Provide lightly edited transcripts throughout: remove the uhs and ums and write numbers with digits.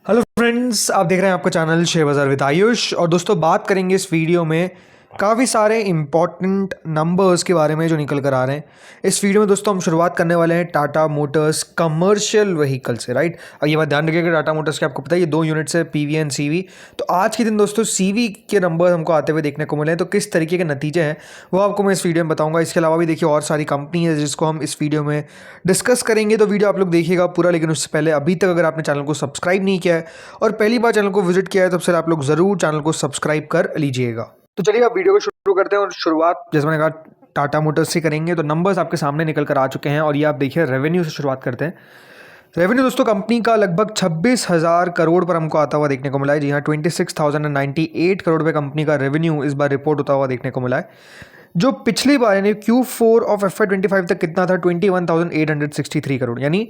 Hello friends, आप देख रहे हैं आपका चैनल शेयर बाज़ार विद आयुष। और दोस्तों, बात करेंगे इस वीडियो में काफ़ी सारे इंपॉर्टेंट नंबर्स के बारे में जो निकल कर आ रहे हैं। इस वीडियो में दोस्तों हम शुरुआत करने वाले हैं टाटा मोटर्स कमर्शियल व्हीकल से, राइट। अब ये बात ध्यान रखिएगा, टाटा मोटर्स के आपको पता है ये दो यूनिट्स है, पीवी एंड सीवी। तो आज के दिन दोस्तों सीवी के नंबर हमको आते हुए देखने को मिले हैं, तो किस तरीके के नतीजे हैं वो आपको मैं इस वीडियो में बताऊंगा। इसके अलावा भी देखिए और सारी कंपनी है जिसको हम इस वीडियो में डिस्कस करेंगे, तो वीडियो आप लोग देखिएगा पूरा। लेकिन उससे पहले अभी तक अगर आपने चैनल को सब्सक्राइब नहीं किया है और पहली बार चैनल को विजिट किया है तो फिर आप लोग ज़रूर चैनल को सब्सक्राइब कर लीजिएगा। तो चलिए आप वीडियो को शुरू करते हैं और शुरुआत जैसे मैंने कहा टाटा मोटर्स से करेंगे। तो नंबर्स आपके सामने निकल कर आ चुके हैं और ये आप देखिए रेवेन्यू से शुरुआत करते हैं। रेवेन्यू दोस्तों कंपनी का लगभग 26,000 करोड़ पर हमको आता हुआ देखने को मिला है। जी हाँ, 26,098 करोड़ पे कंपनी का रेवेन्यू इस बार रिपोर्ट होता हुआ देखने को मिला है, जो पिछली बार यानी Q4 ऑफ FY25 तक कितना था, 21,863 करोड़। यानी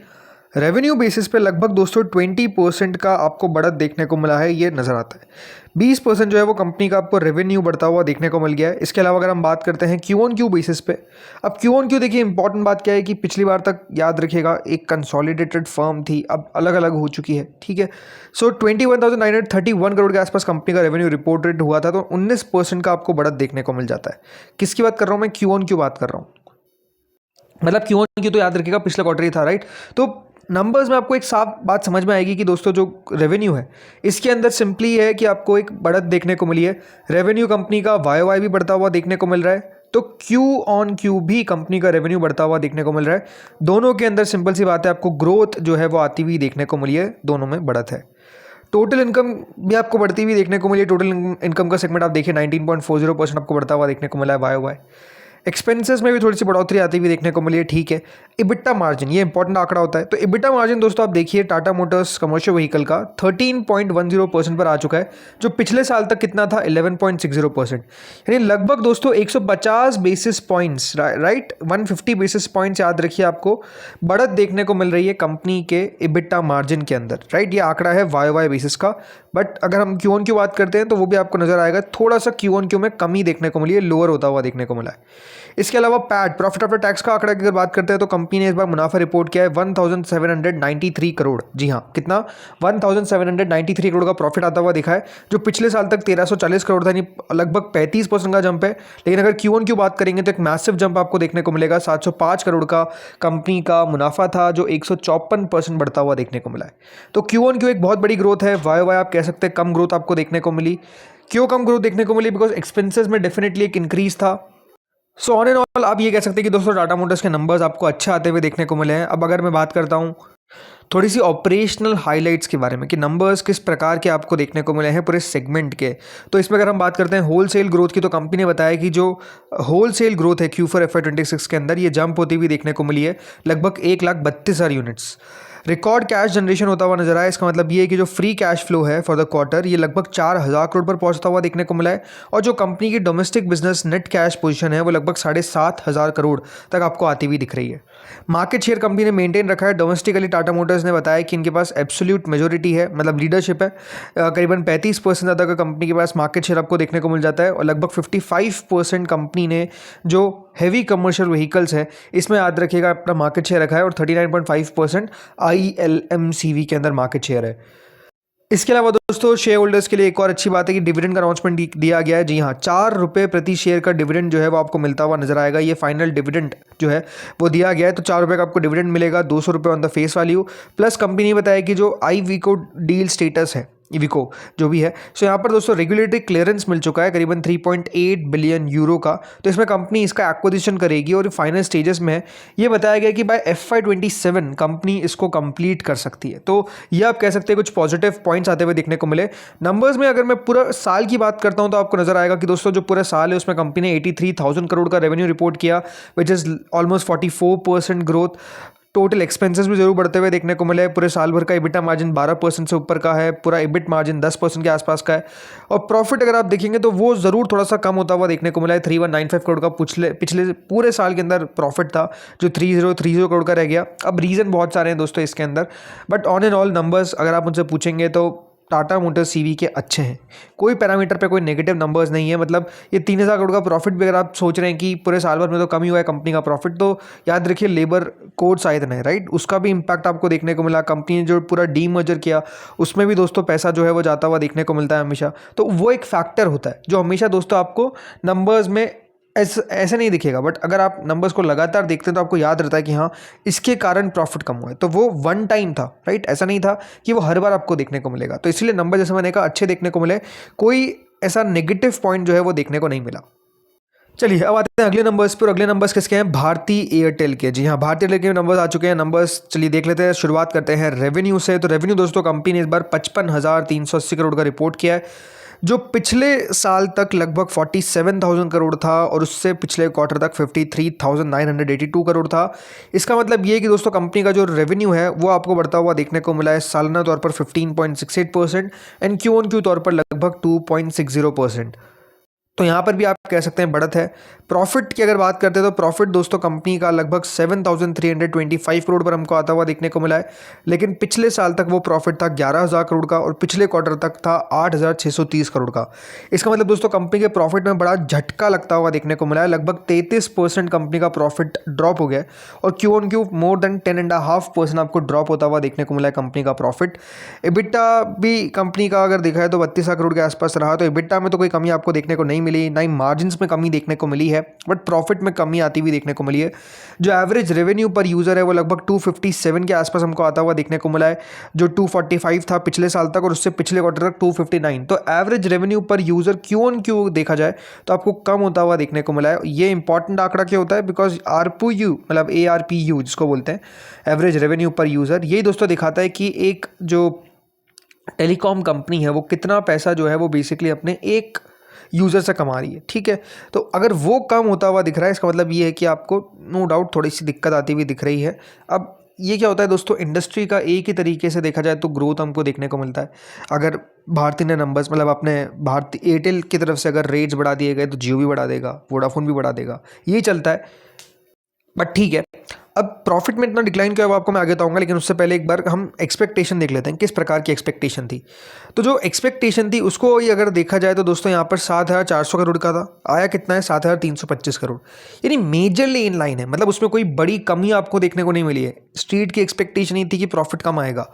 रेवेन्यू बेसिस पे लगभग दोस्तों 20% का आपको बढ़त देखने को मिला है, ये नज़र आता है। 20% जो है वो कंपनी का आपको रेवेन्यू बढ़ता हुआ देखने को मिल गया है। इसके अलावा अगर हम बात करते हैं क्यू ऑन क्यू बेसिस पे, अब क्यू ऑन क्यू देखिए इंपॉर्टेंट बात क्या है कि पिछली बार तक याद रखिएगा एक कंसोलिडेटेड फर्म थी, अब अलग अलग हो चुकी है, ठीक है। सो 21,931 करोड़ के आसपास कंपनी का रेवेन्यू रिपोर्टेड हुआ था, तो 19% का आपको बढ़त देखने को मिल जाता है। किसकी बात कर रहा हूँ मैं, क्यू ऑन क्यू बात कर रहा हूँ। मतलब क्यू ऑन क्यू तो याद रखिएगा पिछला क्वार्टर ही था, राइट। तो नंबर्स में आपको एक साफ बात समझ में आएगी कि दोस्तों जो रेवेन्यू है इसके अंदर सिंपली है कि आपको एक बढ़त देखने को मिली है। रेवेन्यू कंपनी का वाई भी बढ़ता हुआ देखने को मिल रहा है, तो क्यू ऑन क्यू भी कंपनी का रेवेन्यू बढ़ता हुआ देखने को मिल रहा है। दोनों के अंदर सिंपल सी बात है, आपको ग्रोथ जो है वो आती हुई देखने को मिली है, दोनों में बढ़त है। टोटल इनकम भी आपको बढ़ती हुई देखने को मिली है। टोटल इनकम का सेगमेंट आप देखिए 19.40% आपको बढ़ता हुआ देखने को मिला है वाई। एक्सपेंसेस में भी थोड़ी सी बढ़ोतरी आती हुई देखने को मिली है, ठीक है। इबिटा मार्जिन ये इंपॉर्टेंट आंकड़ा होता है, तो इबिटा मार्जिन दोस्तों आप देखिए टाटा मोटर्स कमर्शियल व्हीकल का 13.10% पर आ चुका है, जो पिछले साल तक कितना था 11.60%। यानी लगभग दोस्तों 150 basis points, right, 150 basis points याद रखिए आपको बढ़त देखने को मिल रही है कंपनी के इबिटा मार्जिन के अंदर, राइट। ये आंकड़ा है वाई बेसिस का, बट अगर हम क्यू ऑन क्यू बात करते हैं तो वो भी आपको नजर आएगा थोड़ा सा क्यू ऑन क्यू में कमी देखने को मिली है, लोअर होता हुआ देखने को मिला है। इसके अलावा पैट प्रॉफिट आफ्टर टैक्स का आंकड़ा की अगर बात करते हैं तो कंपनी ने इस बार मुनाफा रिपोर्ट किया है 1793 करोड़। जी हाँ, कितना, 1793 करोड़ का प्रॉफिट आता हुआ दिखा है, जो पिछले साल तक 1340 करोड़ था, यानी लगभग 35% का जंप है। लेकिन अगर क्यू ऑन क्यू बात करेंगे तो एक मैसिव जंप आपको देखने को मिलेगा, 705 करोड़ का कंपनी का मुनाफा था, जो 154% बढ़ता हुआ देखने को मिला है। तो क्यू ऑन क्यू एक बहुत बड़ी ग्रोथ है। वाई आप कह सकते हैं कम ग्रोथ आपको देखने को मिली। क्यों कम ग्रोथ देखने को मिली, बिकॉज एक्सपेंसेस में डेफिनेटली एक इंक्रीज था। सो ऑन एंड ऑल आप ये कह सकते हैं कि दोस्तों टाटा मोटर्स के नंबर्स आपको अच्छे आते हुए देखने को मिले हैं। अब अगर मैं बात करता हूँ थोड़ी सी ऑपरेशनल हाइलाइट्स के बारे में कि नंबर्स किस प्रकार के आपको देखने को मिले हैं पूरे सेगमेंट के, तो इसमें अगर हम बात करते हैं होलसेल ग्रोथ की, तो कंपनी ने बताया कि जो होलसेल ग्रोथ है Q4 FY26 के अंदर ये जंप होती हुई देखने को मिली है, लगभग 1,32,000 यूनिट्स। रिकॉर्ड कैश जनरेशन होता हुआ नजर आया। इसका मतलब ये है कि जो फ्री कैश फ्लो है फॉर द क्वार्टर ये लगभग 4,000 करोड़ पर पहुंचता हुआ देखने को मिला है, और जो कंपनी की domestic business net cash position है वो लगभग 7,500 करोड़ तक आपको आती हुई दिख रही है। मार्केट शेयर कंपनी ने मेंटेन रखा है। डोमेस्टिकली टाटा मोटर्स ने बताया कि इनके पास एब्सोल्यूट मेजोरिटी है, मतलब लीडरशिप है। करीबन 35% ज़्यादा का कंपनी के पास मार्केट शेयर आपको देखने को मिल जाता है, और लगभग 55% कंपनी ने जो हैवी कमर्शियल व्हीकल्स है इसमें याद रखिएगा अपना मार्केट शेयर रखा है, और 39.5% ILMCV के अंदर मार्केट शेयर है। इसके अलावा दोस्तों शेयर होल्डर्स के लिए एक और अच्छी बात है कि डिविडेंड का अनाउंसमेंट दिया गया है। जी हाँ, 4 रुपये प्रति शेयर का डिविडेंड जो है वो आपको मिलता हुआ नजर आएगा। ये फाइनल डिविडेंड जो है वो दिया गया है, तो 4 रुपये का आपको डिविडेंड मिलेगा, 200 रुपये on the face value. Plus company ने बताया कि जो IVCO डील स्टेटस है, इविको जो भी है, सो यहाँ पर दोस्तों रेगुलेटरी क्लियरेंस मिल चुका है करीबन 3.8 बिलियन यूरो का। तो इसमें कंपनी इसका एक्विजिशन करेगी और फाइनल स्टेजेस में है। ये बताया गया कि बाय FY27 कंपनी इसको कंप्लीट कर सकती है। तो ये आप कह सकते हैं कुछ पॉजिटिव पॉइंट्स आते हुए देखने को मिले। नंबर्स में अगर मैं पूरा साल की बात करता हूँ तो आपको नजर आएगा कि दोस्तों जो पूरा साल है उसमें कंपनी ने 83,000 करोड़ का रेवेन्यू रिपोर्ट किया, which is almost 44% growth. Total expenses भी जरूर बढ़ते हुए देखने को मिले हैं। पूरे साल भर का इबिटा मार्जिन 12% से ऊपर का है, पूरा इबिट मार्जिन 10% के आसपास का है, और प्रॉफिट अगर आप देखेंगे तो वो जरूर थोड़ा सा कम होता हुआ देखने को मिला है। 3195 करोड़ का पिछले पूरे साल के अंदर प्रॉफिट था, जो 3030 करोड़ का रह गया। अब रीज़न बहुत सारे हैं दोस्तों इसके अंदर, but on and all numbers अगर आप मुझसे पूछेंगे तो टाटा मोटर्स सीवी के अच्छे हैं, कोई पैरामीटर पे कोई नेगेटिव नंबर्स नहीं है। मतलब ये 3,000 करोड़ का प्रॉफिट भी अगर आप सोच रहे हैं कि पूरे साल भर में तो कम ही हुआ है कंपनी का प्रॉफिट, तो याद रखिए लेबर कोड्स आए थे नए, राइट, उसका भी इम्पैक्ट आपको देखने को मिला। कंपनी ने जो पूरा डीमर्जर किया उसमें भी दोस्तों पैसा जो है वो जाता हुआ देखने को मिलता है हमेशा। तो वो एक फैक्टर होता है जो हमेशा दोस्तों आपको नंबर्स में ऐसे नहीं दिखेगा, बट अगर आप नंबर्स को लगातार देखते हैं तो आपको याद रहता है कि हाँ इसके कारण प्रॉफिट कम हुआ है। तो वो वन टाइम था, राइट, ऐसा नहीं था कि वो हर बार आपको देखने को मिलेगा। तो इसलिए नंबर जैसे मैंने कहा अच्छे देखने को मिले, कोई ऐसा नेगेटिव पॉइंट जो है वो देखने को नहीं मिला। चलिए अब आते हैं अगले नंबर्स पर। अगले नंबर्स किसके हैं? भारती एयरटेल के। जी हाँ, भारती एयरटेल के नंबर्स आ चुके हैं। नंबर्स चलिए देख लेते हैं। शुरुआत करते हैं रेवेन्यू से। तो रेवेन्यू दोस्तों कंपनी ने इस बार 55,380 करोड़ का रिपोर्ट किया है, जो पिछले साल तक लगभग 47,000 करोड़ था और उससे पिछले क्वार्टर तक 53,982 करोड़ था। इसका मतलब ये है कि दोस्तों कंपनी का जो रेवेन्यू है वो आपको बढ़ता हुआ देखने को मिला है सालाना तौर पर 15.68% एंड क्यू ऑन क्यू तौर पर लगभग 2.60%। तो यहाँ पर भी आप कह सकते हैं बढ़त है। प्रॉफिट की अगर बात करते हैं तो प्रॉफिट दोस्तों कंपनी का लगभग 7,325 करोड़ पर हमको आता हुआ देखने को मिला है, लेकिन पिछले साल तक वो प्रॉफिट था 11,000 करोड़ का और पिछले क्वार्टर तक था 8,630 करोड़ का। इसका मतलब दोस्तों कंपनी के प्रॉफिट में बड़ा झटका लगता हुआ देखने को मिला है। लगभग 33% कंपनी का प्रॉफिट ड्रॉप हो गया है और Q on Q more than 10.5% आपको ड्रॉप होता हुआ देखने को मिला है कंपनी का प्रॉफिट। एबिटा भी कंपनी का अगर देखा है तो 32 करोड़ के आसपास रहा। तो एबिटा में तो कोई कमी आपको देखने को नहीं मिली, ना ही मार्जिन्स में कमी देखने को मिली है, बट प्रॉफिट में कमी आती हुई देखने को मिली है। जो एवरेज रेवेन्यू पर यूज़र है वो लगभग 257 के आसपास हमको आता हुआ देखने को मिला है, जो 245 था पिछले साल तक और उससे पिछले क्वार्टर तक 259। तो एवरेज रेवेन्यू पर यूज़र क्यू ऑन क्यू देखा जाए तो आपको कम होता हुआ देखने को मिला है। ये इंपॉर्टेंट आंकड़ा क्या होता है? बिकॉज ARPU मतलब ARPU जिसको बोलते हैं एवरेज रेवेन्यू पर यूज़र, यही दोस्तों दिखाता है कि एक जो टेलीकॉम कंपनी है वो कितना पैसा जो है वो बेसिकली अपने एक यूज़र से कमा रही है। ठीक है, तो अगर वो कम होता हुआ दिख रहा है इसका मतलब ये है कि आपको नो डाउट थोड़ी सी दिक्कत आती हुई दिख रही है। अब ये क्या होता है दोस्तों, इंडस्ट्री का एक ही तरीके से देखा जाए तो ग्रोथ हमको देखने को मिलता है। अगर भारती ने नंबर्स मतलब अपने भारती एयरटेल की तरफ से अगर रेट्स बढ़ा दिए गए तो जियो भी बढ़ा देगा, वोडाफोन भी बढ़ा देगा, यही चलता है। बट ठीक है, अब प्रॉफिट में इतना डिक्लाइन क्यों है वो आपको मैं आगे बताऊंगा, लेकिन उससे पहले एक बार हम एक्सपेक्टेशन देख लेते हैं किस प्रकार की एक्सपेक्टेशन थी। तो जो एक्सपेक्टेशन थी उसको ही अगर देखा जाए तो दोस्तों यहाँ पर 7,400 करोड़ का था, आया कितना है 7,325 करोड़, यानी मेजरली इन लाइन है। मतलब उसमें कोई बड़ी कमी आपको देखने को नहीं मिली है। स्ट्रीट की एक्सपेक्टेशन ही थी कि प्रॉफिट कम आएगा।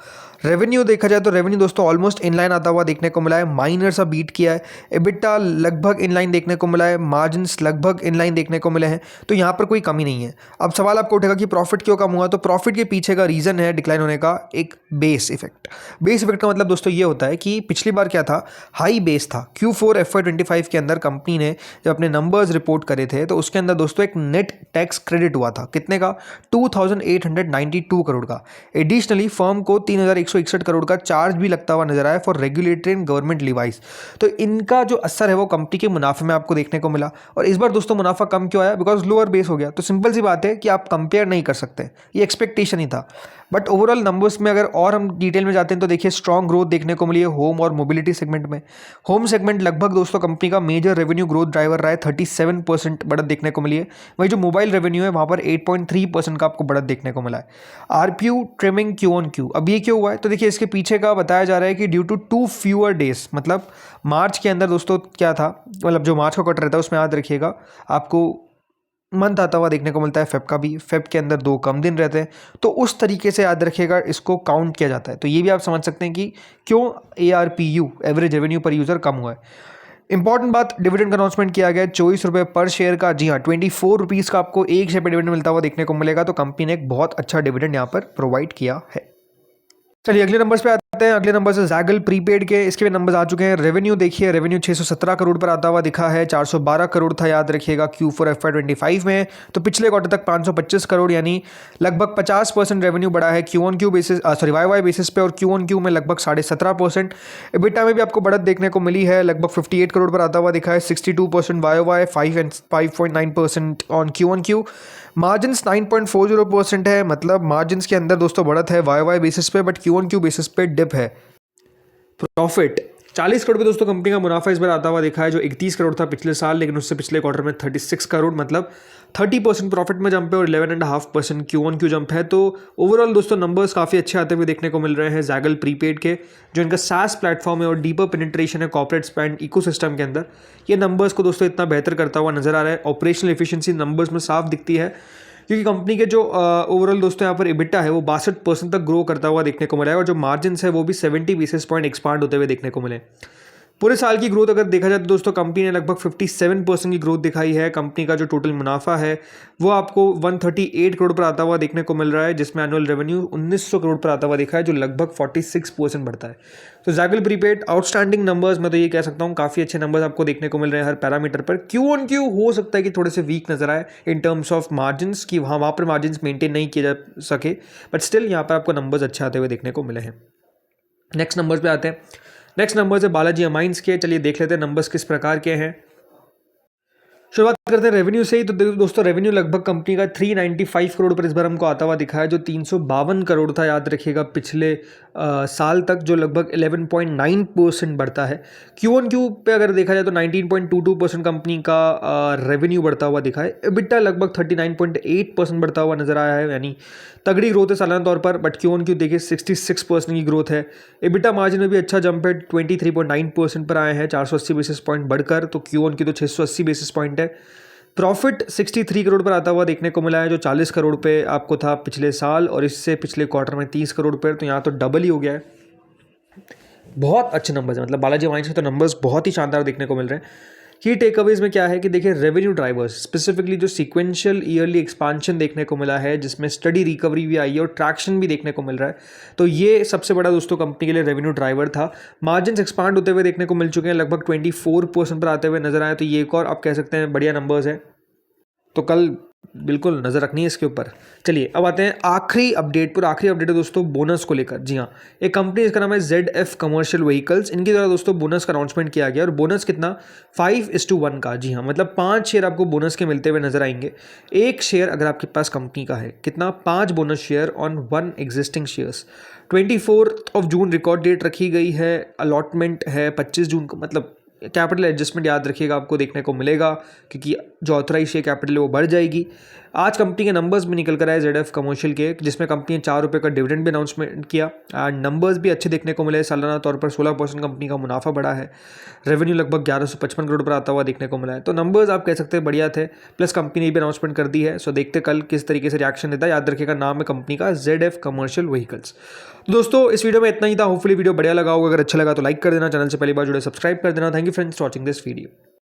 रेवेन्यू देखा जाए तो रेवेन्यू दोस्तों ऑलमोस्ट इन लाइन आता हुआ देखने को मिला है, माइनर सा बीट किया है। एबिटा लगभग इन लाइन देखने को मिला है, मार्जिन्स लगभग इन लाइन देखने को मिले हैं, तो यहाँ पर कोई कमी नहीं है। अब सवाल आपको उठेगा कि प्रॉफिट क्यों कम हुआ, तो प्रॉफिट के पीछे का रीज़न है डिक्लाइन होने का एक बेस इफेक्ट। बेस इफेक्ट का मतलब दोस्तों ये होता है कि पिछली बार क्या था, हाई बेस था। Q4 FY25 के अंदर कंपनी ने जब अपने नंबर्स रिपोर्ट करे थे तो उसके अंदर दोस्तों एक नेट टैक्स क्रेडिट हुआ था, कितने का, 2,892 करोड़ का। एडिशनली फर्म को 3,161 करोड़ का चार्ज भी लगता हुआ नजर आया for regulatory and government Levi's. तो इनका जो असर है वो कंपनी के मुनाफे में आपको देखने को मिला। और इस बार दोस्तों मुनाफा कम क्यों आया? बिकॉज लोअर बेस हो गया। तो सिंपल सी बात है कि आप कंपेयर नहीं कर सकते, ये एक्सपेक्टेशन ही था। बट ओवरऑल नंबर्स में अगर और हम डिटेल में जाते हैं तो देखिए स्ट्रॉन्ग ग्रोथ देखने को मिली है होम और मोबिलिटी सेगमेंट में। होम सेगमेंट लगभग दोस्तों कंपनी का मेजर रेवेन्यू ग्रोथ ड्राइवर रहा है, 37% बढ़त देखने को मिली है। वही जो मोबाइल रेवेन्यू है वहाँ पर 8.3% का आपको बढ़त देखने को मिला है। आरपीयू ट्रिमिंग क्यू ऑन क्यू, अब ये क्यों हुआ है? तो देखिए इसके पीछे का बताया जा रहा है कि ड्यू टू 2 फ्यूअर डेज, मतलब मार्च के अंदर दोस्तों क्या था, मतलब जो मार्च का क्वार्टर रहता है उसमें याद रखिएगा आपको मंथ आता हुआ देखने को मिलता है, फेब का भी, फेब के अंदर 2 कम दिन रहते हैं, तो उस तरीके से याद रखिएगा इसको काउंट किया जाता है। तो ये भी आप समझ सकते हैं कि क्यों ARPU एवरेज रेवेन्यू पर यूज़र कम हुआ है। इंपॉर्टेंट बात, डिविडेंड का अनाउंसमेंट किया गया 24 रुपये पर शेयर का। जी हाँ, 24 रुपीज़ का आपको एक शेयर पर डिविडेंड मिलता हुआ देखने को मिलेगा। तो कंपनी ने एक बहुत अच्छा डिविडेंड यहाँ पर प्रोवाइड किया है। चलिए अगले नंबर्स पे आते हैं। अगले नंबर से जैगल प्रीपेड के, इसके भी नंबर्स आ चुके हैं। रेवेन्यू देखिए, रेवेन्यू 617 करोड़ पर आता हुआ दिखा है, 412 करोड़ था याद रखिएगा Q4 FY25 में। तो पिछले क्वार्टर तक 525 करोड़, यानी लगभग 50% रेवेन्यू बढ़ा है Q on Q basis, YY basis पे, और क्यू ऑन क्यू में लगभग 17.5%। एबिटा में भी आपको बढ़त देखने को मिली है, लगभग 58 करोड़ पर आता हुआ दिखा है, 62% YY, 5.9% on Q on Q. Margins 9.40% है, मतलब मार्जिन्स के अंदर दोस्तों बढ़त है YY बेसिस पे, but Q on Q basis पे डिप है। प्रॉफिट 40 करोड़ पे दोस्तों कंपनी का मुनाफा इस बार आता हुआ देखा है, जो 31 करोड़ था पिछले साल, लेकिन उससे पिछले क्वार्टर में 36 करोड़, मतलब 30% प्रॉफिट में जंप है और 11.5% क्यू ऑन क्यू जंप है। तो ओवरऑल दोस्तों नंबर्स काफ़ी अच्छे आते हुए देखने को मिल रहे हैं जैगल प्रीपेड के, जो इनका सास प्लेटफॉर्म है और डीपर पेनिट्रेशन है कॉर्पोरेट स्पेंड इकोसिस्टम के अंदर। ये नंबर्स को दोस्तों इतना बेहतर करता हुआ नजर आ रहा है। ऑपरेशनल एफिशिएंसी नंबर्स में साफ दिखती है, क्योंकि कंपनी के जो ओवरऑल दोस्तों यहाँ पर EBITDA है वो 62% तक ग्रो करता हुआ देखने को मिला है और जो मार्जिन है वो भी 70 बेसिस पॉइंट एक्सपांड होते हुए देखने को मिले। पूरे साल की ग्रोथ अगर देखा जाए तो दोस्तों कंपनी ने लगभग 57% की ग्रोथ दिखाई है। कंपनी का जो टोटल मुनाफा है वो आपको 138 करोड़ पर आता हुआ देखने को मिल रहा है, जिसमें एनुअल रेवेन्यू 1900 करोड़ पर आता हुआ दिखा है, जो लगभग 46% बढ़ता है। तो जैगल प्रीपेड आउटस्टैंडिंग नंबर्स, मैं तो ये कह सकता हूँ काफ़ी अच्छे नंबर्स आपको देखने को मिल रहे हैं हर पैरामीटर पर। क्यू ऑन क्यू हो सकता है कि थोड़े से वीक नजर आए इन टर्म्स ऑफ मार्जिन, कि वहाँ पर मार्जिन मेंटेन नहीं किए जा सके, बट स्टिल यहाँ पर आपको नंबर्स अच्छे आते हुए देखने को मिले हैं। नेक्स्ट नंबर्स पे आते हैं। नेक्स्ट नंबर्स है बालाजी अमाइंस के। चलिए देख लेते हैं नंबर्स किस प्रकार के हैं। शुरुआत करते हैं रेवेन्यू से ही। तो दोस्तों रेवेन्यू लगभग कंपनी का 395 करोड़ पर इस बार हमको आता हुआ दिखा है, जो 352 करोड़ था, याद रखिएगा, पिछले साल तक, जो लगभग 11.9% बढ़ता है। क्यू ऑन क्यू पे अगर देखा जाए तो 19.22% कंपनी का रेवेन्यू बढ़ता हुआ दिखा है। EBITDA लगभग 39.8% बढ़ता हुआ नजर आया है, यानी तगड़ी ग्रोथ है सालाना तौर पर। बट क्यू ऑन क्यू देखिए 66% की ग्रोथ है। EBITDA मार्जिन में भी अच्छा जंप है, 23.9% पर आए हैं, 480 बेसिस पॉइंट बढ़कर। तो क्यू ऑन क्यू तो 680 बेसिस पॉइंट है। प्रॉफिट 63 करोड़ पर आता हुआ देखने को मिला है, जो 40 करोड़ पे आपको था पिछले साल, और इससे पिछले क्वार्टर में 30 करोड़ पर, तो यहाँ तो डबल ही हो गया है। बहुत अच्छे नंबर्स हैं, मतलब बालाजी माइंस के तो नंबर्स बहुत ही शानदार देखने को मिल रहे हैं। की टेक अवेज में क्या है कि देखिए रेवेन्यू ड्राइवर्स, स्पेसिफिकली जो सीक्वेंशियल ईयरली एक्सपांशन देखने को मिला है, जिसमें स्टडी रिकवरी भी आई है और ट्रैक्शन भी देखने को मिल रहा है, तो ये सबसे बड़ा दोस्तों कंपनी के लिए रेवेन्यू ड्राइवर था। मार्जिन एक्सपांड होते हुए देखने को मिल चुके हैं, लगभग 24% पर आते हुए नजर आए, तो ये एक और आप कह सकते हैं बढ़िया नंबर्स है। तो कल बिल्कुल नज़र रखनी है इसके ऊपर। चलिए अब आते हैं आखिरी अपडेट पर। आखिरी अपडेट है दोस्तों बोनस को लेकर। जी हाँ, एक कंपनी इसका नाम है ZF कमर्शियल व्हीकल्स, इनके द्वारा दोस्तों बोनस का अनाउंसमेंट किया गया, और बोनस कितना 5:1 का। जी हाँ, मतलब 5 शेयर आपको बोनस के मिलते हुए नजर आएंगे। एक शेयर अगर आपके पास कंपनी का है, कितना, 5 bonus share on 1 existing shares. 24 जून रिकॉर्ड डेट रखी गई है। अलॉटमेंट है 25 जून को, मतलब कैपिटल एडजस्टमेंट याद रखिएगा आपको देखने को मिलेगा, क्योंकि जो ऑथराइज शेयर कैपिटल है वो बढ़ जाएगी। आज कंपनी के नंबर्स भी निकल कर आए ZF कमर्शियल के, जिसमें कंपनी ने 4 रुपये का डिविडेंड भी अनाउंसमेंट किया। एंड नंबर्स भी अच्छे देखने को मिले। सालाना तौर पर 16% कंपनी का मुनाफा बढ़ा है। रेवेन्यू लगभग 1155 करोड़ पर आता हुआ देखने को मिला है। तो नंबर्स आप कह सकते हैं बढ़िया थे, प्लस कंपनी ने भी अनाउंसमेंट कर दी है। सो देखते कल किस तरीके से रिएक्शन देता है। याद रखिएगा नाम है कंपनी का ZF कमर्शियल व्हीकल्स। तो दोस्तों इस वीडियो में इतना ही था। होपफुली वीडियो बढ़िया लगा होगा। अगर अच्छा लगा तो लाइक कर देना, चैनल से पहली बार जुड़े सब्सक्राइब कर देना। Thank you friends for watching this video.